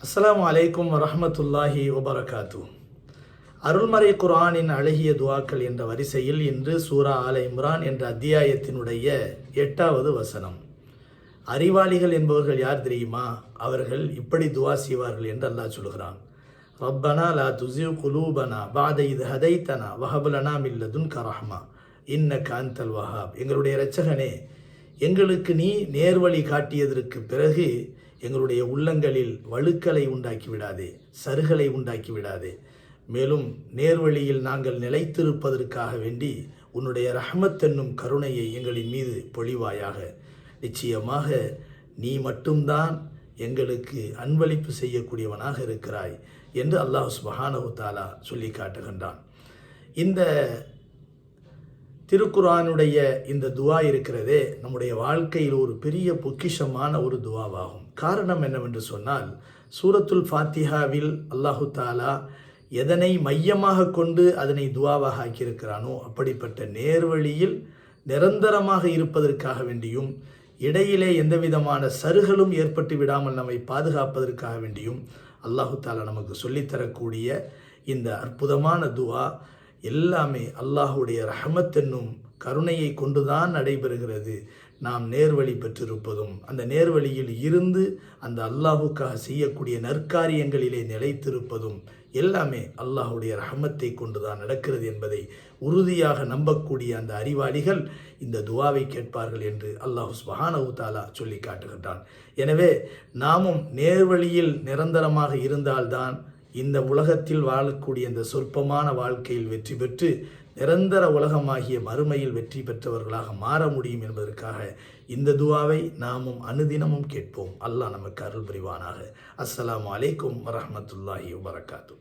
அஸ்ஸலாமு அலைக்கும் வரஹ்மத்துல்லாஹி வபரகாத்து. அருள்மறை குர்ஆனின் அழகிய துஆக்கள் என்ற வரிசையில் இன்று சூரா ஆல இம்ரான் என்ற அத்தியாயத்தினுடைய 8வது வசனம். அறிவாளிகள் என்பவர்கள் யார் தெரியுமா? அவர்கள் இப்படி துஆ செய்வார்கள் என்று அல்லாஹ் சொல்கிறான். ரப்பனா லா துஸிக் குலூபனா பஅத இத் ஹதைதனா வஹப் லனா மின் லதுன்க ரஹ்மா இன்னக அன்தல் வஹாப். எங்களுடைய இரட்சகனே, எங்களுக்கு நீ நேர்வழி காட்டியதற்கு பிறகு எங்களுடைய உள்ளங்களில் வழுக்களை உண்டாக்கி விடாதே, சருகளை உண்டாக்கி விடாதே. மேலும் நேர்வழியில் நாங்கள் நிலைத்திருப்பதற்காக வேண்டி உன்னுடைய ரஹ்மத் என்னும் கருணையை எங்களின் மீது பொழிவாயாக. நிச்சயமாக நீ மட்டும்தான் எங்களுக்கு அன்பளிப்பு செய்யக்கூடியவனாக இருக்கிறாய் என்று அல்லாஹ் சுப்ஹானஹு தஆலா சொல்லி காட்டுகின்றான். இந்த திருக்குர்ஆனுடைய இந்த துஆ இருக்கிறதே, நம்முடைய வாழ்க்கையில் ஒரு பெரிய பொக்கிஷமான ஒரு துஆவாகும். காரணம் என்னவென்று சொன்னால், சூரத்துல் ஃபாத்திஹாவில் அல்லாஹு தாலா எதனை மையமாக கொண்டு அதனை துஆவாக ஆக்கியிருக்கிறானோ அப்படிப்பட்ட நேர்வழியில் நிரந்தரமாக இருப்பதற்காக வேண்டியும், இடையிலே எந்தவிதமான சருகளும் ஏற்பட்டு விடாமல் நம்மை பாதுகாப்பதற்காக வேண்டியும் அல்லாஹு தாலா நமக்கு சொல்லித்தரக்கூடிய இந்த அற்புதமான துஆ எல்லாமே அல்லாஹுடைய ரஹமத் என்னும் கருணையை கொண்டுதான் நடைபெறுகிறது. நாம் நேர்வழி பெற்றிருப்பதும், அந்த நேர்வழியில் இருந்து அந்த அல்லாஹுக்காக செய்யக்கூடிய நற்காரியங்களிலே நிலைத்திருப்பதும் எல்லாமே அல்லாஹுடைய ரஹமத்தை கொண்டுதான் நடக்கிறது என்பதை உறுதியாக நம்பக்கூடிய அந்த அறிவாளிகள் இந்த துஆவை கேட்பார்கள் என்று அல்லாஹ் சுப்ஹானஹு தஆலா சொல்லி காட்டுகின்றான். எனவே நாமும் நேர்வழியில் நிரந்தரமாக இருந்தால்தான் இந்த உலகத்தில் வாழக்கூடிய இந்த சொற்பமான வாழ்க்கையில் வெற்றி பெற்று நிரந்தர உலகமாகிய மறுமையில் வெற்றி பெற்றவர்களாக மாற முடியும் என்பதற்காக இந்த துஆவை நாமும் அனுதினமும் கேட்போம். அல்லாஹ் நமக்கு அருள் புரிவானாக. அஸ்ஸலாமு அலைக்கும் வரஹ்மத்துல்லாஹி வபரகாத்து.